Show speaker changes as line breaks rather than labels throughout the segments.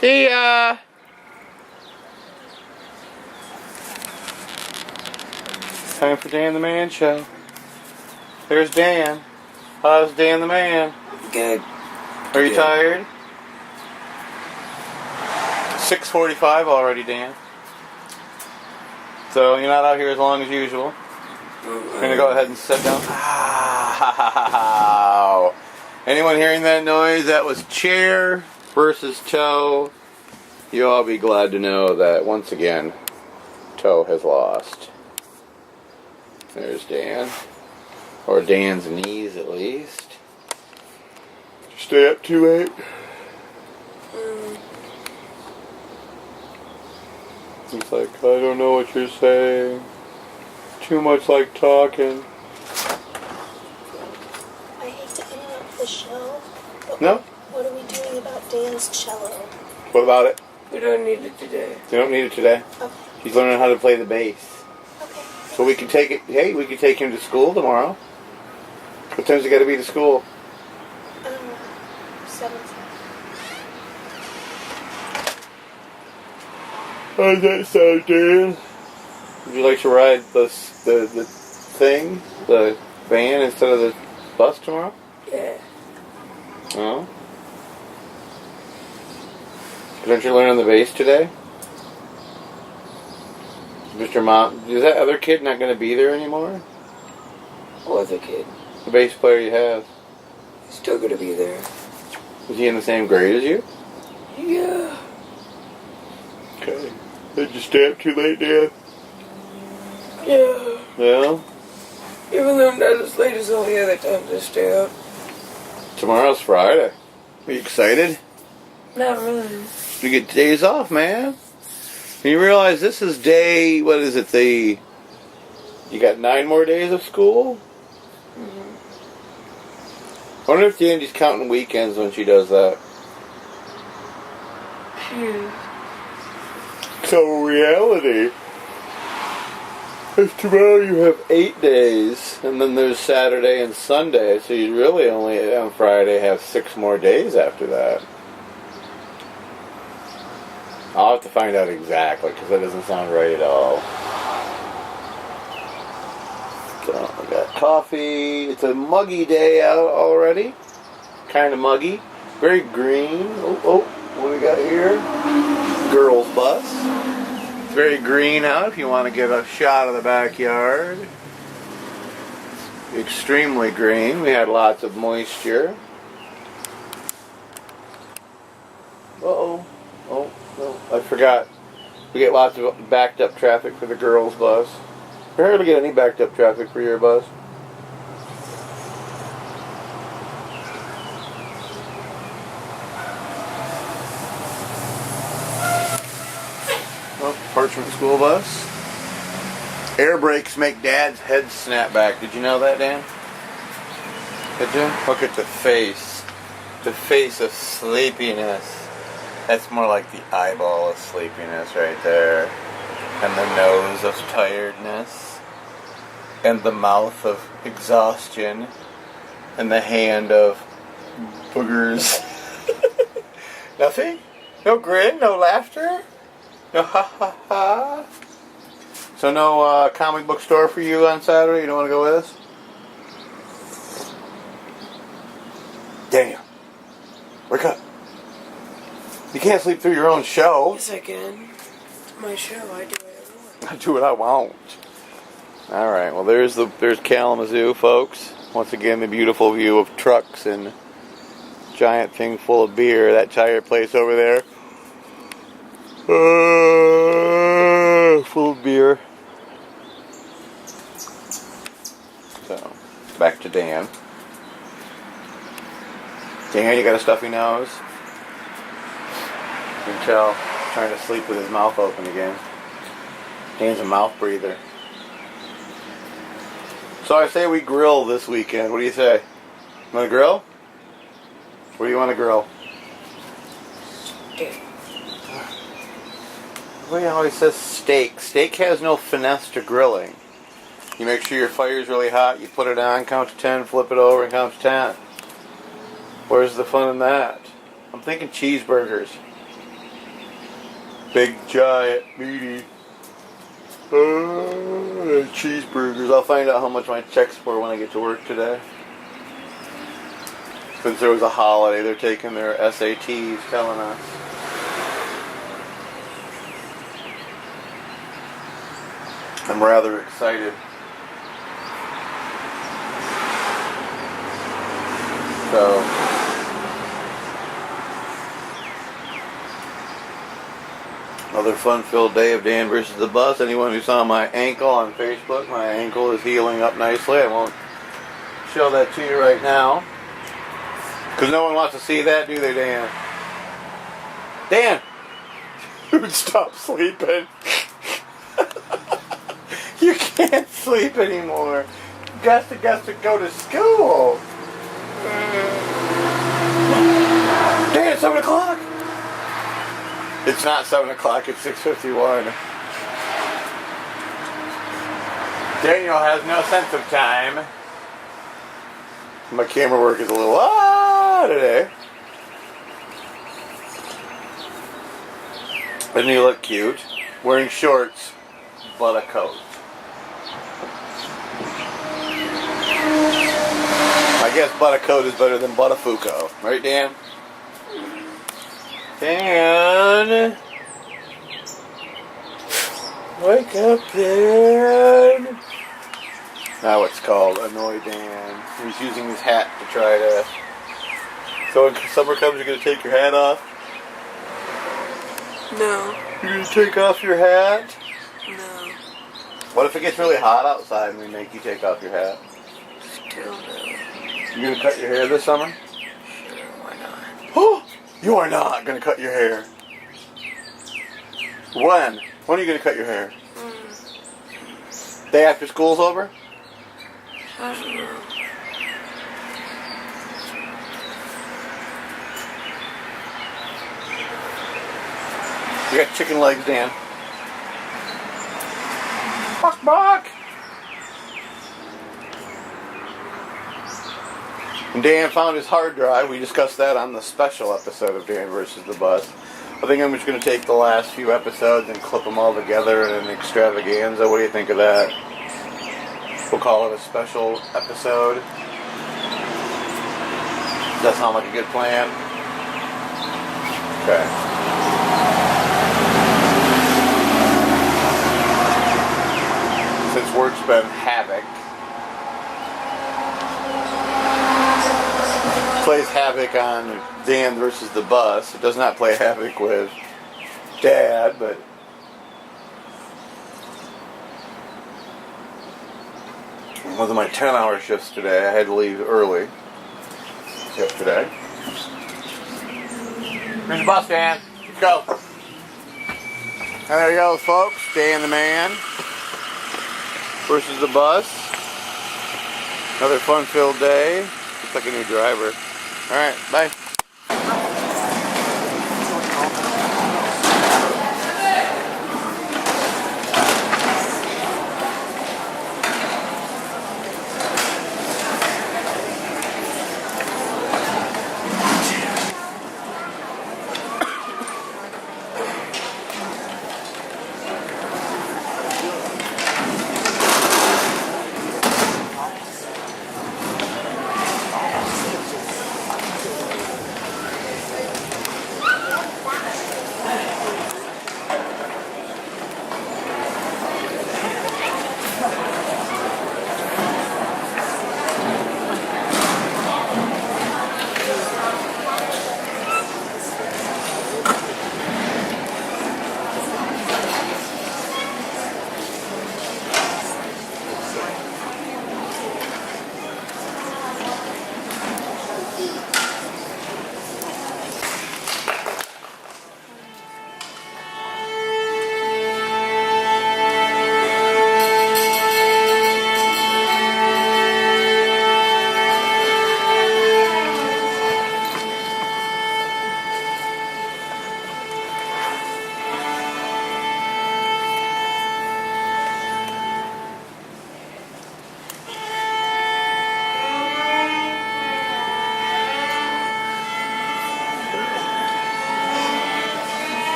See ya! Time for Dan the Man show. There's Dan. How's Dan the Man?
Good.
Are you tired? 6:45 already, Dan. So you're not out here as long as usual. We're gonna go ahead and sit down. Ow. Anyone hearing that noise? That was chair versus toe. You'll all be glad to know that once again, toe has lost. There's Dan. Or Dan's knees at least. Did you stay up too late? He's like, I don't know what you're saying. Too much like talking.
I hate to interrupt the show, but
No?
what are we doing about Dan's cello?
What about it?
We don't need it today.
You don't need it today?
Okay.
He's learning how to play the bass.
Okay.
So we can take it, hey, we can take him to school tomorrow. What time's he got to be to school?
7.
How's that sound, Dan? Would you like to ride the thing, the van, instead of the bus tomorrow?
Yeah.
No? Don't you learn on the bass today? Mr. Mom, is that other kid not going to be there anymore?
What other kid?
The bass player you have.
He's still gonna be there.
Is he in the same grade as you?
Yeah.
Okay. Did you stay up too late, Dan?
Yeah.
Yeah?
Even though I'm not as late as all the other times I stay up.
Tomorrow's Friday. Are you excited?
Not really.
You get days off, man. And you realize this is day, what is it, you got 9 more days of school? I wonder if Dandy's counting weekends when she does that. So reality is tomorrow you have 8 days, and then there's Saturday and Sunday, so you really only on Friday have 6 more days after that. I'll have to find out exactly, because that doesn't sound right at all. So, we got coffee. It's a muggy day out already. Kind of muggy. Very green. Oh, what do we got here? Girls' bus. It's very green out if you want to get a shot of the backyard. It's extremely green. We had lots of moisture. Uh-oh. Oh, no, I forgot. We get lots of backed up traffic for the girls' bus. We hardly get any backed up traffic for your bus. Oh, Parchment school bus. Air brakes make Dad's head snap back. Did you know that, Dan? Did you? Look at the face. The face of sleepiness. That's more like the eyeball of sleepiness right there. And the nose of tiredness. And the mouth of exhaustion. And the hand of boogers. Nothing? No grin? No laughter? No ha ha ha? So no comic book store for you on Saturday? You don't want to go with us? Daniel, wake up. You can't sleep through your own show.
Yes, I can. It's my show. I do whatever I want.
I do what I want. Alright, well there's Kalamazoo, folks. Once again, the beautiful view of trucks and giant thing full of beer. That tire place over there. Full of beer. So, back to Dan. Dan, you got a stuffy nose? You can tell. He's trying to sleep with his mouth open again. Dan's a mouth breather. So I say we grill this weekend. What do you say? You want to grill? What do you want to grill?
Steak.
Everybody always says steak. Steak has no finesse to grilling. You make sure your fire's really hot, you put it on, count to 10, flip it over, and count to 10. Where's the fun in that? I'm thinking cheeseburgers. Big, giant, meaty cheeseburgers. I'll find out how much my check's for when I get to work today. Since there was a holiday, they're taking their SATs, telling us. I'm rather excited. So, another fun-filled day of Dan versus the Bus. Anyone who saw my ankle on Facebook, my ankle is healing up nicely. I won't show that to you right now. Because no one wants to see that, do they, Dan? Dan! Dude, stop sleeping. You can't sleep anymore. You got to go to school. Dan, it's 7 o'clock. It's not 7 o'clock, it's 6:51. Daniel has no sense of time. My camera work is a little today. And you look cute. Wearing shorts, but a coat. I guess but a coat is better than but a fuko. Right, Dan? Dan! Wake up, Dan! Now it's called Annoy Dan. He's using his hat to try to... So when summer comes, you're going to take your hat off?
No.
You're going to take off your hat?
No.
What if it gets really hot outside and we make you take off your hat?
Still no.
You going to cut your hair this summer?
Sure, why not?
Oh! You are not going to cut your hair. When? When are you going to cut your hair? Day after school's over?
I don't know.
You got chicken legs, Dan. Buck, buck! And Dan found his hard drive. We discussed that on the special episode of Dan versus the Bus. I think I'm just going to take the last few episodes and clip them all together in an extravaganza. What do you think of that? We'll call it a special episode. Does that sound like a good plan? Okay. Since work's been havoc. Plays havoc on Dan versus the Bus. It does not play havoc with Dad, but one of my 10-hour shifts today. I had to leave early yesterday. Here's the bus, Dan. Let's go. And there you go, folks. Dan the Man versus the Bus. Another fun-filled day. Looks like a new driver. All right, bye.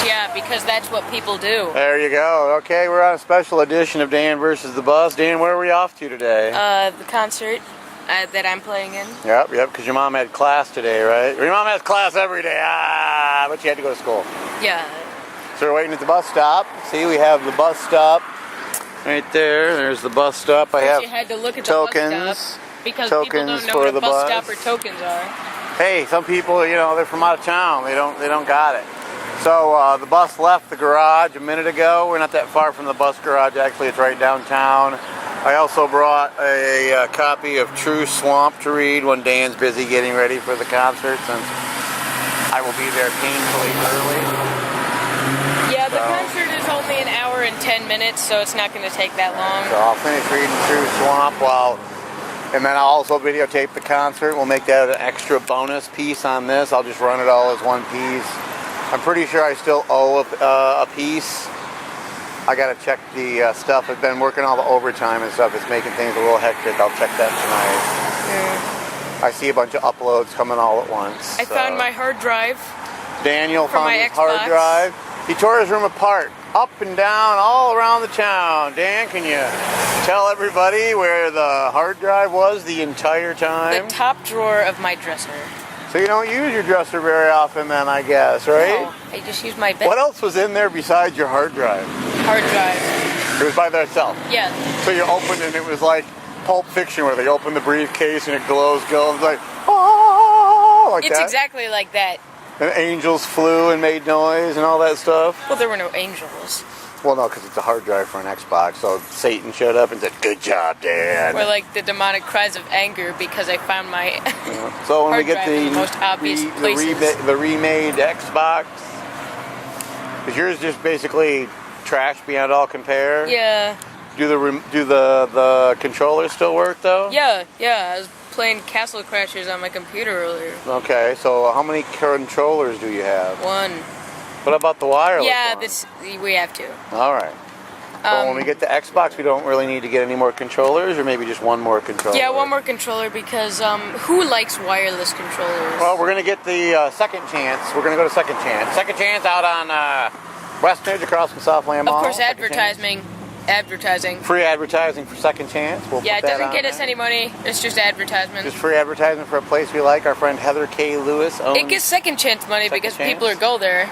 Yeah, because that's what people do.
There you go. Okay, we're on a special edition of Dan versus the Bus. Dan, where are we off to today?
The concert that I'm playing in.
Yep, because your mom had class today, right? Your mom has class every day. But you had to go to school.
Yeah.
So we're waiting at the bus stop. See, we have the bus stop right there. There's the bus stop. I have
you had to look at
tokens.
The bus stop because
Tokens
people don't know
for
what a
the
bus
bus.
stop or tokens are.
Hey, some people, you know, they're from out of town. They don't got it. So the bus left the garage a minute ago. We're not that far from the bus garage. Actually, it's right downtown. I also brought a copy of True Swamp to read when Dan's busy getting ready for the concert, since I will be there painfully early.
Yeah, the concert is only an hour and 10 minutes, so it's not going to take that long.
So I'll finish reading True Swamp and then I'll also videotape the concert. We'll make that an extra bonus piece on this. I'll just run it all as one piece. I'm pretty sure I still owe a piece. I gotta check the stuff. I've been working all the overtime and stuff. It's making things a little hectic. I'll check that tonight.
Yeah.
I see a bunch of uploads coming all at once.
I found my hard drive.
Daniel
for
found
my
his
Xbox.
hard drive. He tore his room apart, up and down, all around the town. Dan, can you tell everybody where the hard drive was the entire time?
The top drawer of my dresser.
So you don't use your dresser very often then, I guess, right?
No, I just use my bed.
What else was in there besides your hard drive?
Hard drive.
It was by itself.
Yeah.
So you opened and it was like Pulp Fiction where they open the briefcase and it glows, like, oh, like
It's
that.
exactly like that.
And angels flew and made noise and all that stuff.
Well, there were no angels.
Well, no, because it's a hard drive for an Xbox. So Satan showed up and said, "Good job, Dan."
Or like the demonic cries of anger because I found my
So when we
hard
get
drive in the most obvious places.
the remade Xbox, is yours just basically trash beyond all compare?
Yeah.
Do the controllers still work though?
Yeah. I was playing Castle Crashers on my computer earlier.
Okay, so how many controllers do you have?
One.
What about the wireless
Yeah,
one?
we have to.
All right. So when we get the Xbox, we don't really need to get any more controllers, or maybe just one more controller?
Yeah, one more controller because who likes wireless controllers?
Well, we're going to get the Second Chance. We're going to go to Second Chance. Second Chance out on West Edge across from Southland Mall.
Of course,
Second
advertising.
Chance. Free advertising for Second Chance. We'll
Yeah, it
put that
doesn't
on
get us
there.
any money. It's just advertisement.
Just free advertising for a place we like. Our friend Heather K. Lewis owns.
It gets Second Chance money
Second
because
Chance.
people are go there.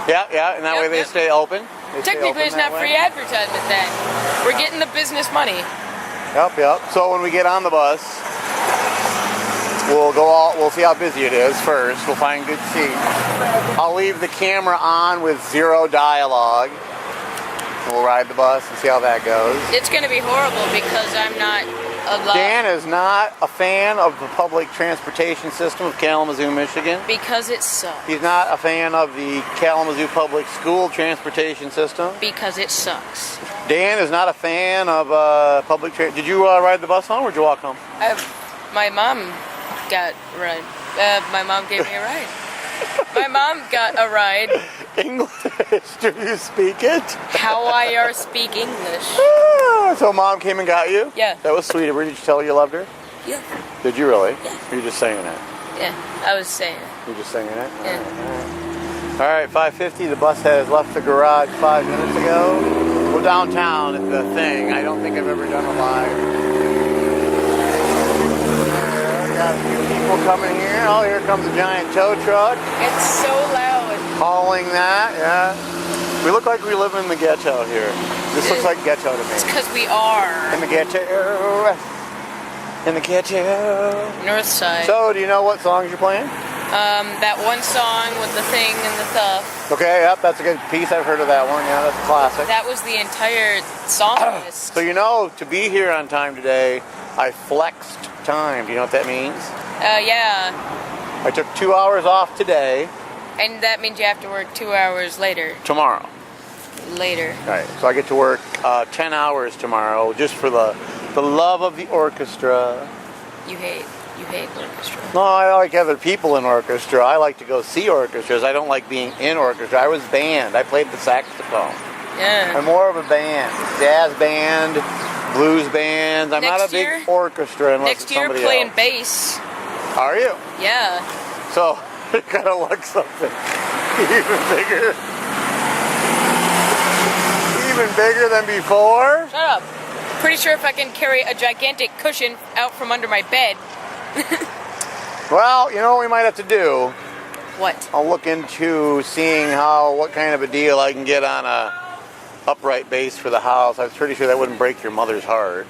Yeah, and that way they stay open. They stay
Technically,
open
it's
that
not
way.
free advertisement then. We're getting the business money.
Yep. So when we get on the bus, we'll see how busy it is first. We'll find good seats. I'll leave the camera on with 0 dialogue. We'll ride the bus and see how that goes.
It's going to be horrible because I'm not A lot.
Dan is not a fan of the public transportation system of Kalamazoo, Michigan.
Because it sucks.
He's not a fan of the Kalamazoo public school transportation system.
Because it sucks.
Dan is not a fan of public transit. Did you ride the bus home or did you walk home?
My mom got a ride. My mom gave me a ride. My mom got a ride.
English? Do you speak it?
How I speak English.
So mom came and got you?
Yeah.
That was sweet of her. Did you tell her you loved her?
Yeah.
Did you really?
Yeah.
Or you just saying it?
Yeah, I was saying it.
You just saying it?
Yeah.
All right, 5:50. The bus has left the garage 5 minutes ago. We're downtown at the thing. I don't think I've ever done a live. Got a few people coming here. Oh, here comes a giant tow truck.
It's so loud.
Hauling that, yeah. We look like we live in the ghetto here. This looks like ghetto to
It's
me.
because we are.
In the ghetto. In the ghetto.
North side.
So, do you know what songs you're playing?
That one song with the thing and the stuff.
Okay, yep, that's a good piece. I've heard of that one. Yeah, that's a classic.
That was the entire song list.
So, you know, to be here on time today, I flexed time. Do you know what that means?
Yeah.
I took 2 hours off today.
And that means you have to work 2 hours later.
Tomorrow.
Later.
Right, so I get to work 10 hours tomorrow just for the love of the orchestra.
You hate orchestra.
No, I like other people in orchestra. I like to go see orchestras. I don't like being in orchestra. I was band. I played the saxophone.
Yeah.
I'm more of a band. Jazz band, blues band. I'm not a big orchestra unless
Next
it's
year
somebody
playing
else.
bass.
Are you?
Yeah.
So, it kind of looks something even bigger. Even bigger than before?
Shut up. Pretty sure if I can carry a gigantic cushion out from under my bed.
Well, you know what we might have to do?
What?
I'll look into seeing what kind of a deal I can get on a upright base for the house. I was pretty sure that wouldn't break your mother's heart.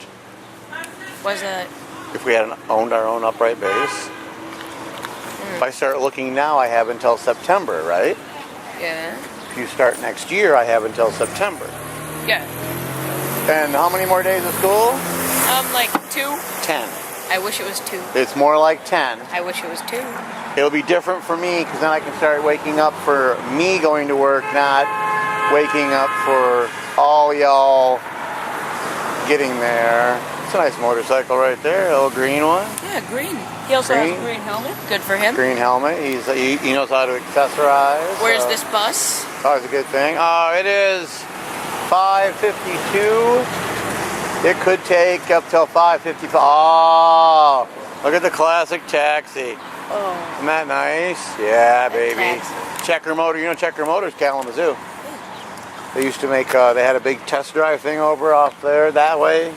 What's that?
If we had owned our own upright base. If I start looking now, I have until September, right?
Yeah.
If you start next year, I have until September.
Yeah.
And how many more days of school?
Like 2.
10.
I wish it was 2.
It's more like 10.
I wish it was 2.
It'll be different for me because then I can start waking up for me going to work, not waking up for all y'all getting there. It's a nice motorcycle right there, a little green one.
Yeah, green. He also has a green helmet. Good for him.
Green helmet. He knows how to accessorize.
Where's this bus?
Oh, it's a good thing. It is 5:52. It could take up till 5:55. Oh, look at the classic taxi.
Oh.
Isn't that nice? Yeah, baby.
Taxi.
Checker Motor. You know Checker Motor's Kalamazoo. They used to make, they had a big test drive thing over off there, that way,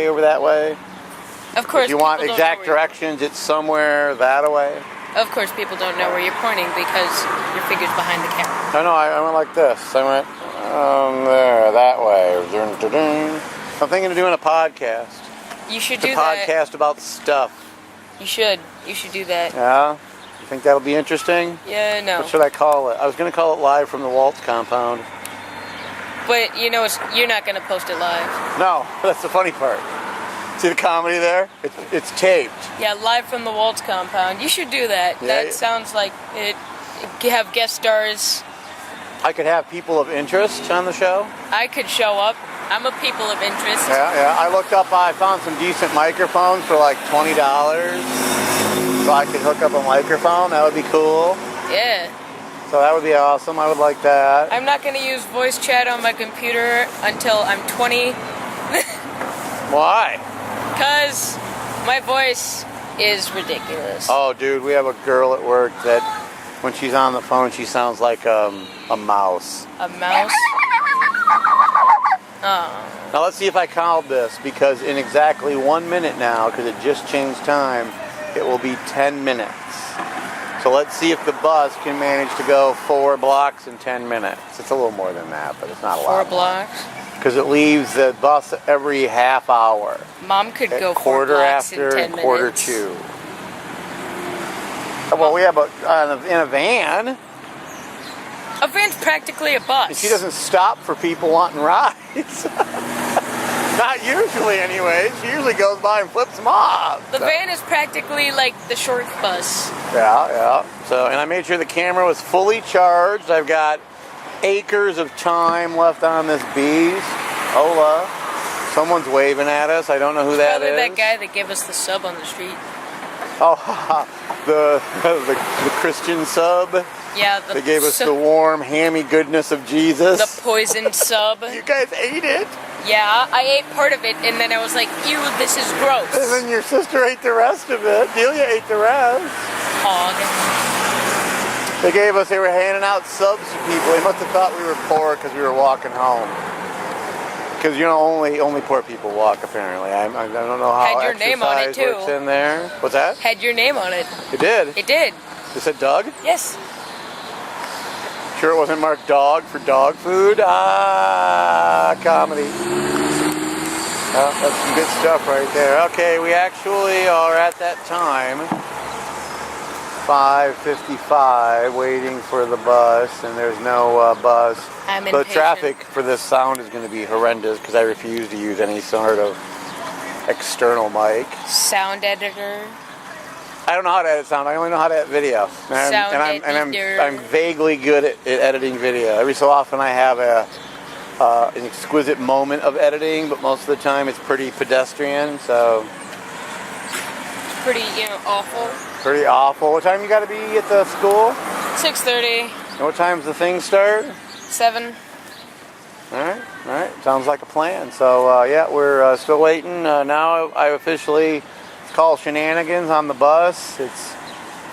over that way.
Of course.
If you want
people don't
exact
know where
directions, it's somewhere that way.
Of course, people don't know where you're pointing because your figure's behind the camera.
I know, I went like this. I went there, that way. I'm thinking of doing a podcast.
You should
It's
do
a
that.
podcast about stuff.
You should. You should do that.
Yeah? You think that'll be interesting?
Yeah, no.
What should I call it? I was going to call it Live from the Waltz Compound.
But you know, you're not going to post it live.
No, that's the funny part. See the comedy there? It's taped.
Yeah, live from the Waltz compound. You should do that.
Yeah,
That
yeah.
sounds like it. Have guest stars.
I could have people of interest on the show.
I could show up. I'm a people of interest.
Yeah. I looked up, I found some decent microphones for like $20. So I could hook up a microphone. That would be cool.
Yeah.
So that would be awesome. I would like that.
I'm not going to use voice chat on my computer until I'm 20.
Why?
Because my voice is ridiculous.
Oh, dude, we have a girl at work that when she's on the phone, she sounds like a mouse.
A mouse? Oh.
Now let's see if I called this, because in exactly 1 minute now, because it just changed time, it will be 10 minutes. So let's see if the bus can manage to go 4 blocks in 10 minutes. It's a little more than that, but it's not a lot.
4 blocks?
Because it leaves the bus every half hour.
Mom could go 4
quarter
blocks
after
in 10
and
minutes.
quarter to. Well, we have in a van.
A van's practically a bus.
And she doesn't stop for people wanting rides. Not usually, anyways. She usually goes by and flips them off.
The van is practically like the short bus.
Yeah. So, and I made sure the camera was fully charged. I've got acres of time left on this beast. Hola. Someone's waving at us. I don't know who that
Probably
is.
that guy that gave us the sub on the street.
Oh, the Christian sub.
Yeah,
They gave us the warm, hammy goodness of Jesus.
The poisoned sub.
You guys ate it?
Yeah, I ate part of it, and then I was like, ew, this is gross.
And then your sister ate the rest of it. Delia ate the rest.
Hog.
They were handing out subs to people. They must have thought we were poor because we were walking home. Because, you know, only poor people walk, apparently. I don't know how
Had your name on it,
exercise
too.
works in there. What's that?
Had your name on it.
It did?
It did.
It said Doug?
Yes.
Sure it wasn't marked dog for dog food? Ah, comedy. Oh, that's some good stuff right there. Okay, we actually are at that time, 5:55, waiting for the bus, and there's no bus.
I'm
The
impatient.
traffic for this sound is going to be horrendous because I refuse to use any sort of external mic.
Sound editor.
I don't know how to edit sound. I only know how to edit video. I'm vaguely good at editing video. Every so often I have an exquisite moment of editing, but most of the time it's pretty pedestrian. So
Pretty, awful.
pretty awful. What time you got to be at the school?
6:30.
And what time's the thing start?
7.
All right. Sounds like a plan. So yeah, we're still waiting. Now I officially call shenanigans on the bus. It's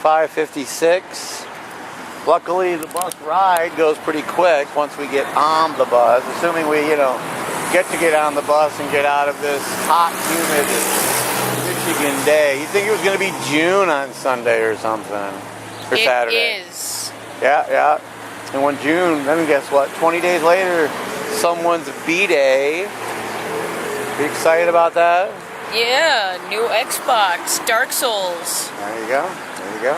5:56. Luckily, the bus ride goes pretty quick once we get on the bus, assuming we, get on the bus and get out of this hot, humid Michigan day. You'd think it was going to be June on Sunday or something, or Saturday.
It is.
Yeah. And when June, then guess what? 20 days later, someone's B-Day. Are you excited about that?
Yeah, new Xbox, Dark Souls.
There you go.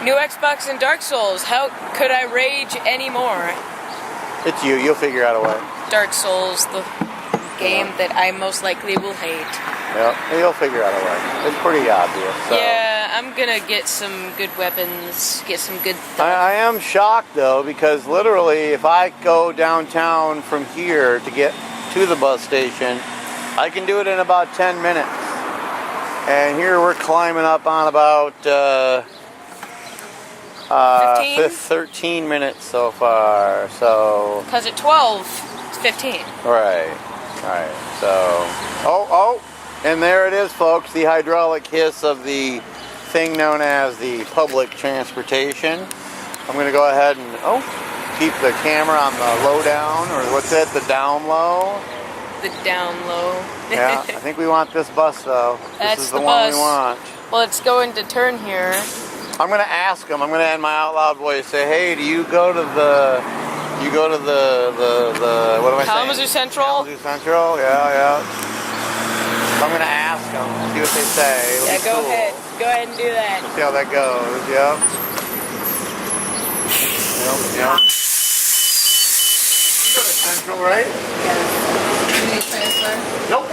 New Xbox and Dark Souls. How could I rage anymore?
It's you. You'll figure out a way.
Dark Souls, the game that I most likely will hate.
Yep. You'll figure out a way. It's pretty obvious. So.
Yeah, I'm gonna get some good weapons, get some good stuff.
I am shocked, though, because literally, if I go downtown from here to get to the bus station, I can do it in about 10 minutes. And here we're climbing up on about 13 minutes so far. So
Because at 12, it's 15.
right. So and there it is, folks, the hydraulic hiss of the thing known as the public transportation. I'm going to go ahead and keep the camera on the low down, or what's it, the down low.
The down low.
Yeah, I think we want this bus, though.
That's
This is the
the
one
bus.
we want.
Well, it's going to turn here.
I'm going to ask him. I'm going to add my out loud voice. Say, hey, do you go to the what am I saying?
Kalamazoo Central?
Kalamazoo Central, yeah. I'm going to ask them, see what they say. It'll
Yeah,
be
go
cool.
ahead. Go ahead and do that.
See how that goes, yep. Yep. You go to Central, right? Nope.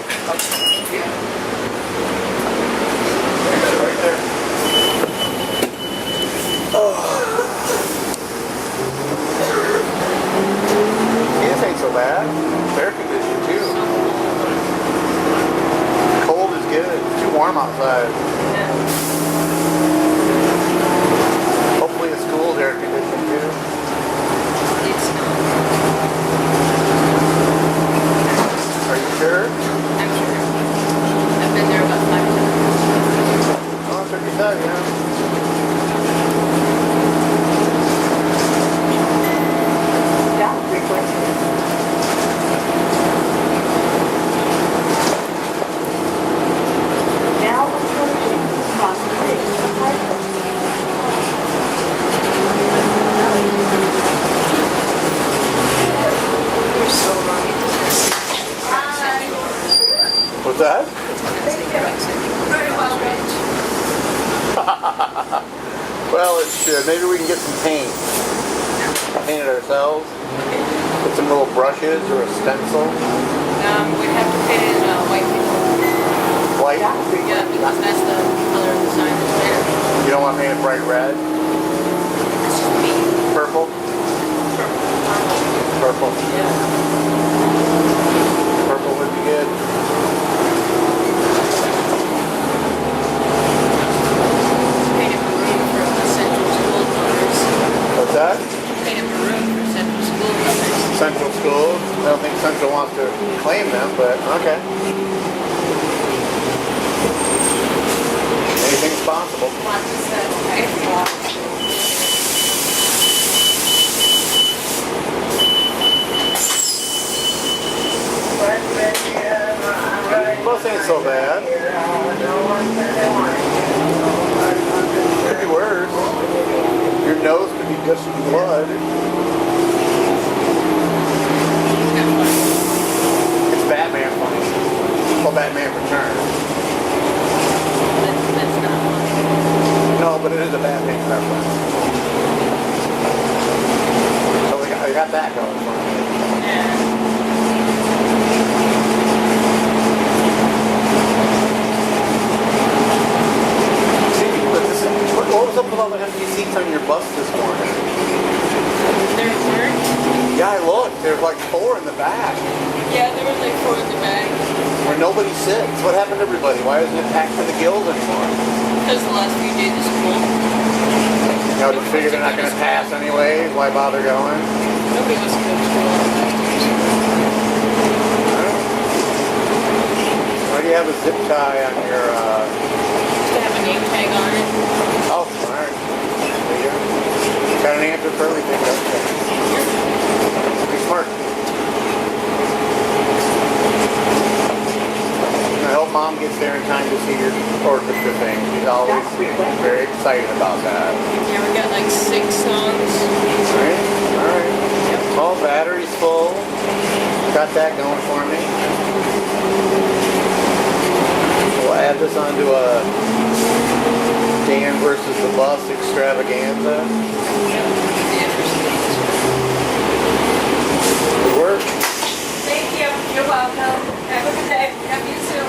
Right there. This ain't so bad. It's air conditioned too. Cold is good. It's too warm outside. Hopefully the school's air conditioned too.
It's not.
Are you sure?
I'm sure. I've been there about 5 times.
Oh, that's what you said, yeah.
Now approaching Prospect Highway.
You're so wrong.
What's that? Well, it should. Maybe we can get some paint. Paint it ourselves. Get some little brushes or a stencil.
We'd have to fit in white people.
White?
Yeah, because that's the color of the sign that's there.
You don't want painted bright red?
It's just me.
Purple? Purple.
Yeah.
Purple would be good.
Painted maroon for the Central School colors.
What's that?
Painted maroon for Central School colors.
Central School. I don't think Central wants to claim them, but okay. Anything's possible.
Lots of stuff. Okay.
Bus ain't so bad. Could be worse. Your nose could be gushing blood. It's Batman funny. Well, Batman Returns.
That's not funny.
No, but it is a Batman reference. So I got that going for me.
Yeah.
What was up with all the empty seats on your bus this morning?
There weren't?
Yeah, I looked. There's like 4 in the back.
Yeah, there was like 4 in the back.
Where nobody sits. What happened to everybody? Why isn't it packed to the gills anymore?
Because the last few days of school.
You know, just figure they're not going to pass anyway. Why bother going?
Nobody wants to go to school all the time.
Why do you have a zip tie on your,
To have a name tag on it.
Oh, alright. There you go. Got an answer for everything, don't you? Be smart. I hope Mom gets there in time to see your orchestra thing. She's always very excited about that.
Yeah, we got like 6 songs.
Alright, alright. Oh, battery's full. Got that going for me. We'll add this onto a Dan versus the Bus extravaganza. Good work.
Thank you. You're welcome. Have a good day. Have you soon.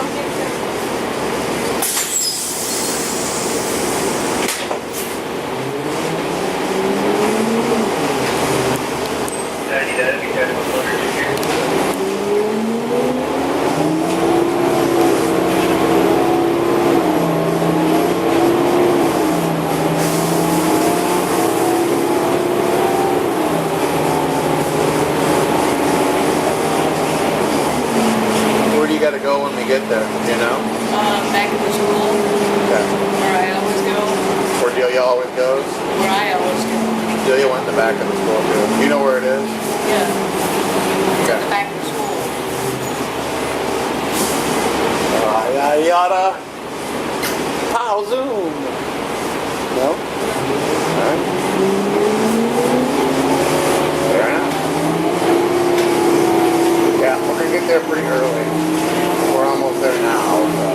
Where do you got to go when we get there? You know?
Back at the school,
Okay.
where I always go.
Where Delia always goes?
Where I always go.
Delia went in the back of the school too. You know where it is?
Yeah.
Okay.
The back of the school.
Yada yada. Pow zoom. No? Alright. Fair enough. Yeah, we're gonna get there pretty early. We're almost there now, so.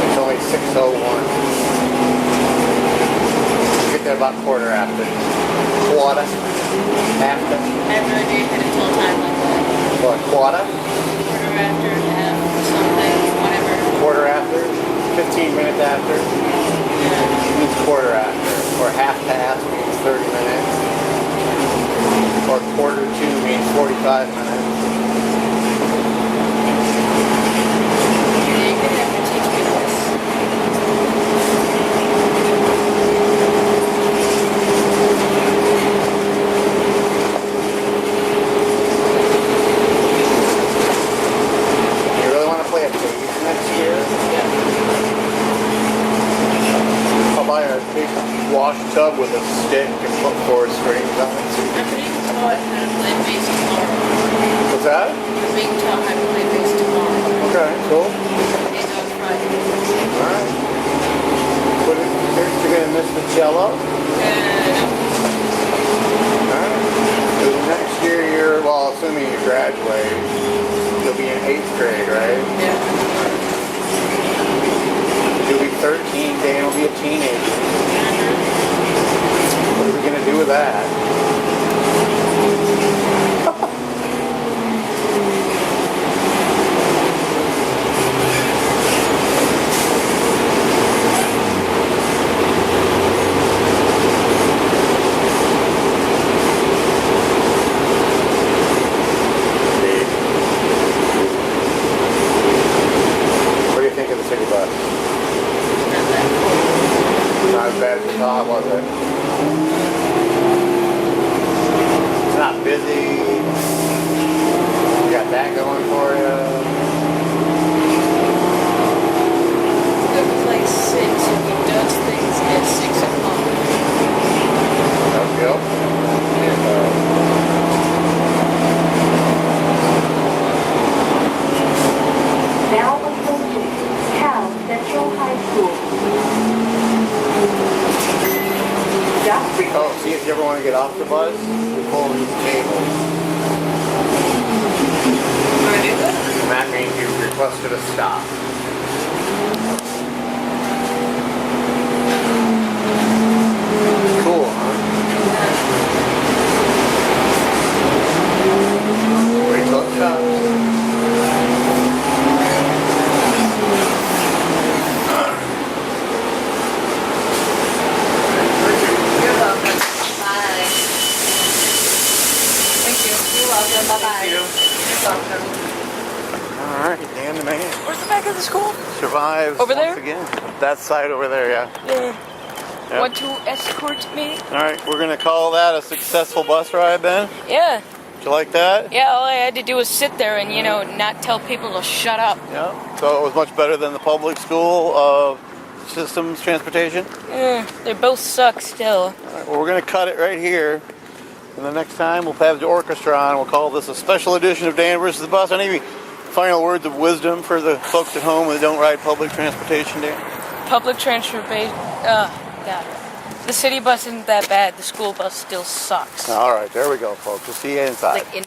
It's only 6:01. Get there about quarter after. Quarter after.
I have no idea how to tell time like that.
What, quarter?
Quarter after, half, something, whatever.
Quarter after? 15 minutes after?
Yeah.
Means quarter after. Or half past means 30 minutes. Or quarter to means 45 minutes.
You're gonna have to teach me this.
You really want to play a bass next year? I'll buy a big wash tub with a stick and put 4 strings on it.
I'm being taught how to play bass tomorrow.
What's that?
I'm being taught how to play bass tomorrow.
Okay, cool.
And on Friday.
Alright. You're going to miss the cello? Alright. So next year you're, well, assuming you graduate, you'll be in 8th grade, right?
Yeah.
You'll be 13, Dan will be a teenager. What are we gonna do with that? What do you think of the city bus? Not as bad as you thought, was it? It's not busy. You got that going for you.
It's a good place 6 and he does things at 6 o'clock.
That was good.
Now approaching Cal Central High School. Just
Oh, see if you ever want to get off the bus, you pull these cables.
Wanna do that?
And that means you've requested a stop. Cool, huh? Wait till it stops.
You're welcome. Bye. Thank you. You're welcome. Bye-bye. You're welcome.
Alright, Dan the man.
Where's the back of the school?
Survives
Over there?
once again. That side over there, yeah.
Yeah.
Yep.
Want to escort me?
Alright, we're gonna call that a successful bus ride then.
Yeah.
Did you like that?
Yeah, all I had to do was sit there and, not tell people to shut up.
Yeah. So it was much better than the public school systems transportation.
They both suck still.
Alright, well, we're gonna cut it right here. And the next time we'll have the orchestra on. We'll call this a special edition of Dan versus the Bus. Any final words of wisdom for the folks at home that don't ride public transportation, Dan?
Public transportation. God. The city bus isn't that bad. The school bus still sucks.
Alright, there we go, folks. We'll see you inside.
Like in